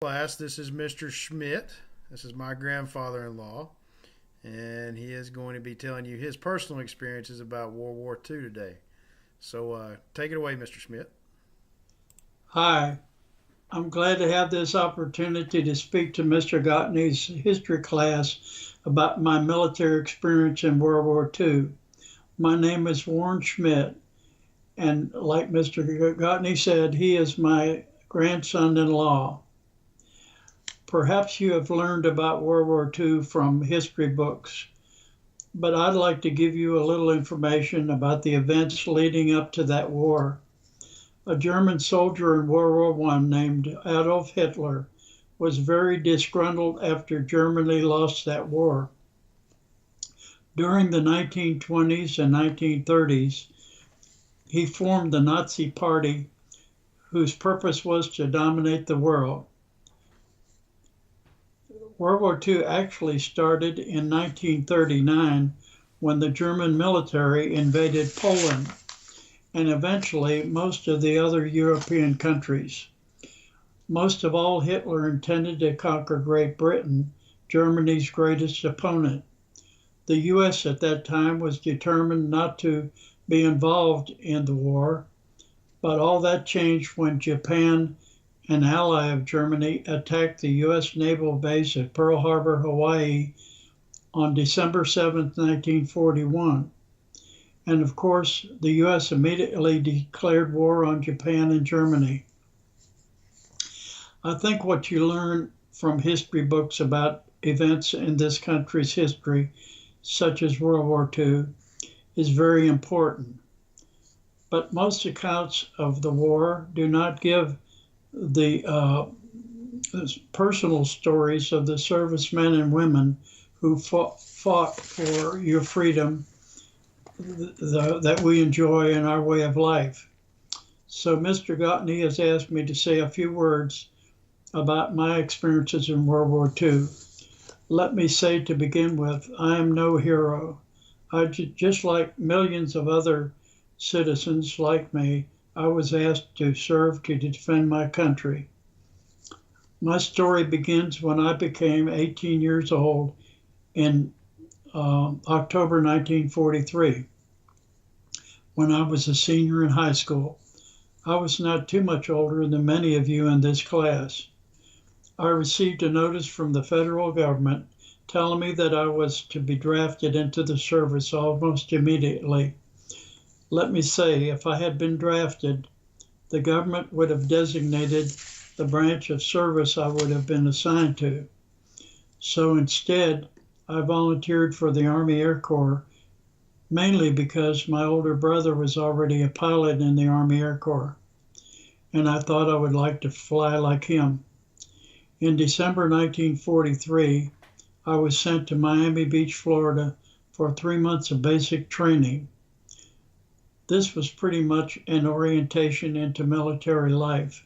Class, this is Mr. Schmitt. This is my grandfather-in-law, and he is going to be telling you his personal experiences about World War II today. So take it away, Mr. Schmitt. Hi, I'm glad to have this opportunity to speak to Mr. Gottney's history class about my military experience in World War II. My name is Warren Schmitt, and like Mr. Gottney said, he is my grandson-in-law. Perhaps you have learned about World War II from history books, but I'd like to give you a little information about the events leading up to that war. A German soldier in World War I named Adolf Hitler was very disgruntled after Germany lost that war. During the 1920s and 1930s, he formed the Nazi Party, whose purpose was to dominate the world. World War II actually started in 1939 when the German military invaded Poland and eventually most of the other European countries. Most of all, Hitler intended to conquer Great Britain, Germany's greatest opponent. The US at that time was determined not to be involved in the war, but all that changed when Japan, an ally of Germany, attacked the US naval base at Pearl Harbor, Hawaii on December 7, 1941. And of course, the US immediately declared war on Japan and Germany. I think what you learn from history books about events in this country's history, such as World War II, is very important. But most accounts of the war do not give the personal stories of the servicemen and women who fought for your freedom that we enjoy in our way of life. So Mr. Gottney has asked me to say a few words about my experiences in World War II. Let me say to begin with, I am no hero. Just like millions of other citizens like me, I was asked to serve to defend my country. My story begins when I became 18 years old in October 1943, when I was a senior in high school. I was not too much older than many of you in this class. I received a notice from the federal government telling me that I was to be drafted into the service almost immediately. Let me say, if I had been drafted, the government would have designated the branch of service I would have been assigned to. So instead, I volunteered for the Army Air Corps, mainly because my older brother was already a pilot in the Army Air Corps, and I thought I would like to fly like him. In December 1943, I was sent to Miami Beach, Florida for 3 months of basic training. This was pretty much an orientation into military life.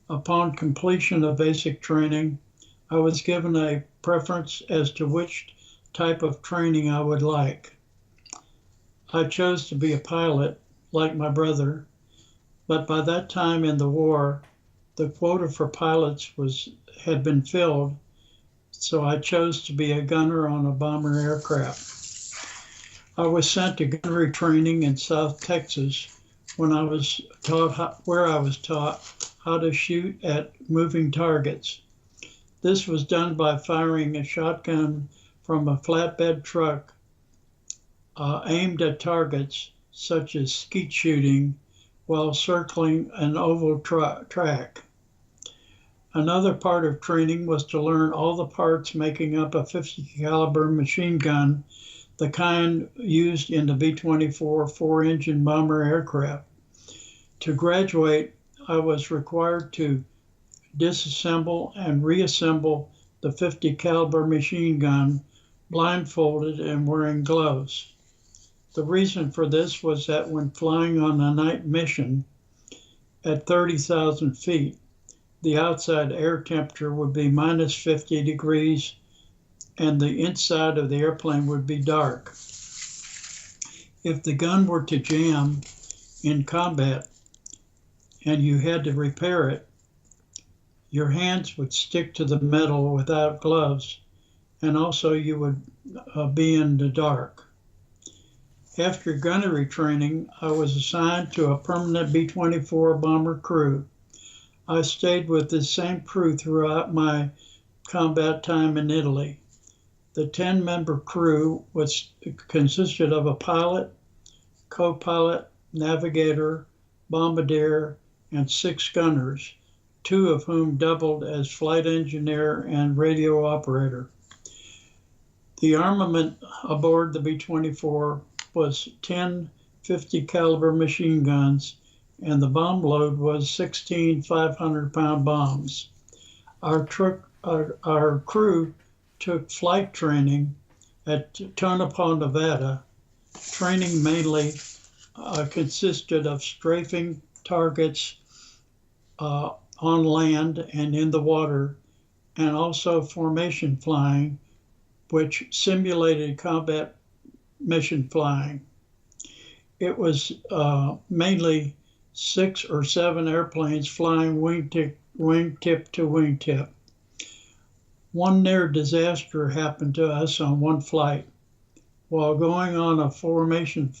Upon completion of basic training, I was given a preference as to which type of training I would like. I chose to be a pilot, like my brother, but by that time in the war, the quota for pilots had been filled, so I chose to be a gunner on a bomber aircraft. I was sent to gunnery training in South Texas where I was taught how to shoot at moving targets. This was done by firing a shotgun from a flatbed truck aimed at targets such as skeet shooting while circling an oval track. Another part of training was to learn all the parts making up a 50 caliber machine gun, the kind used in the B-24 four-engine bomber aircraft. To graduate, I was required to disassemble and reassemble the 50 caliber machine gun, blindfolded and wearing gloves. The reason for this was that when flying on a night mission at 30,000 feet, the outside air temperature would be minus 50 degrees and the inside of the airplane would be dark. If the gun were to jam in combat and you had to repair it, Your hands would stick to the metal without gloves, and also you would be in the dark. After gunnery training, I was assigned to a permanent B-24 bomber crew. I stayed with this same crew throughout my combat time in Italy. The 10-member crew consisted of a pilot, co-pilot, navigator, bombardier, and 6 gunners, 2 of whom doubled as flight engineer and radio operator. The armament aboard the B-24 was 10 .50 caliber machine guns, and the bomb load was 16 500-pound bombs. Our crew took flight training at Tonopah, Nevada. Training mainly consisted of strafing targets on land and in the water, and also formation flying, which simulated combat mission flying. It was mainly 6 or 7 airplanes flying wingtip to wingtip. One near disaster happened to us on one flight. While going on a formation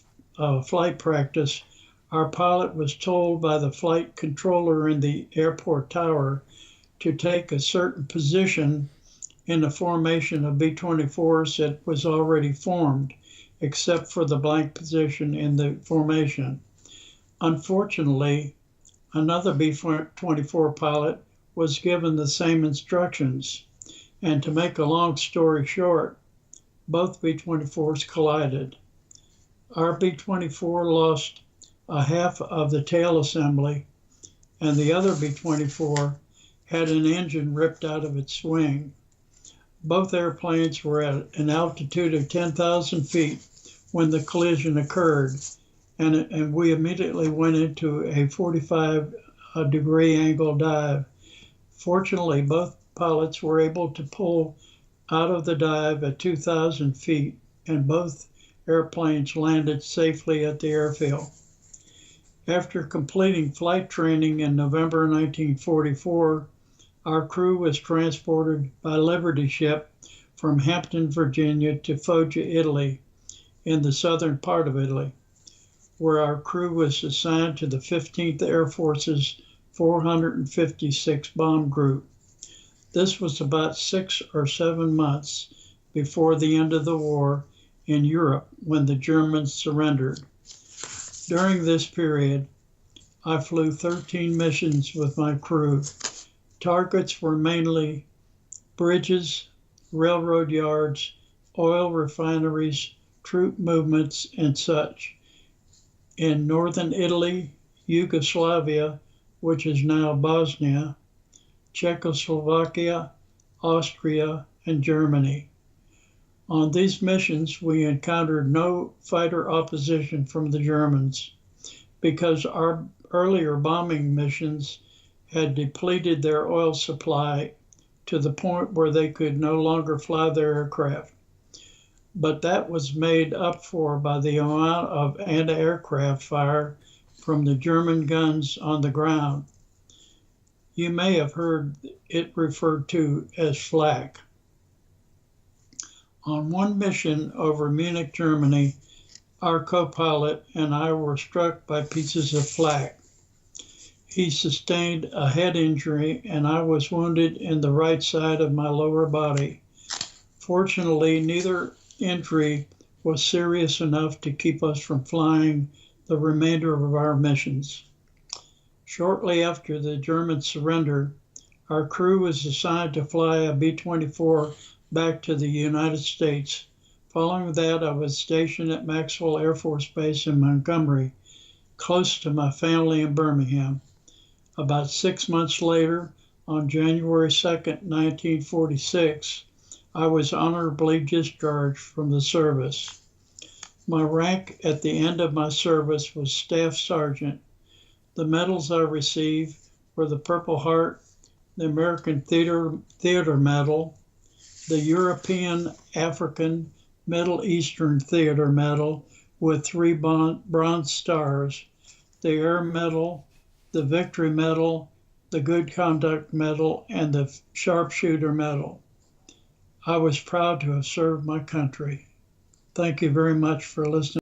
flight practice, our pilot was told by the flight controller in the airport tower to take a certain position in the formation of B-24s that was already formed, except for the blank position in the formation. Unfortunately, another B-24 pilot was given the same instructions, and to make a long story short, both B-24s collided. Our B-24 lost a half of the tail assembly, and the other B-24 had an engine ripped out of its wing. Both airplanes were at an altitude of 10,000 feet when the collision occurred, and we immediately went into a 45-degree angle dive. Fortunately, both pilots were able to pull out of the dive at 2,000 feet, and both airplanes landed safely at the airfield. After completing flight training in November 1944, our crew was transported by Liberty ship from Hampton, Virginia to Foggia, Italy, in the southern part of Italy, where our crew was assigned to the 15th Air Force's 456 bomb group. This was about 6 or 7 months before the end of the war in Europe, when the Germans surrendered. During this period, I flew 13 missions with my crew. Targets were mainly bridges, railroad yards, oil refineries, troop movements, and such. In northern Italy, Yugoslavia, which is now Bosnia, Czechoslovakia, Austria, and Germany. On these missions, we encountered no fighter opposition from the Germans because our earlier bombing missions had depleted their oil supply to the point where they could no longer fly their aircraft. But that was made up for by the amount of anti-aircraft fire from the German guns on the ground. You may have heard it referred to as flak. On one mission over Munich, Germany, our co-pilot and I were struck by pieces of flak. He sustained a head injury, and I was wounded in the right side of my lower body. Fortunately, neither injury was serious enough to keep us from flying the remainder of our missions. Shortly after the German surrender, our crew was assigned to fly a B-24 back to the United States. Following that, I was stationed at Maxwell Air Force Base in Montgomery, close to my family in Birmingham. About 6 months later, on January 2nd, 1946, I was honorably discharged from the service. My rank at the end of my service was Staff Sergeant. The medals I received were the Purple Heart, the American Theater Medal, the European, African, Middle Eastern Theater Medal with 3 bronze stars, the Air Medal, the Victory Medal, the Good Conduct Medal, and the Sharpshooter Medal. I was proud to have served my country. Thank you very much for listening.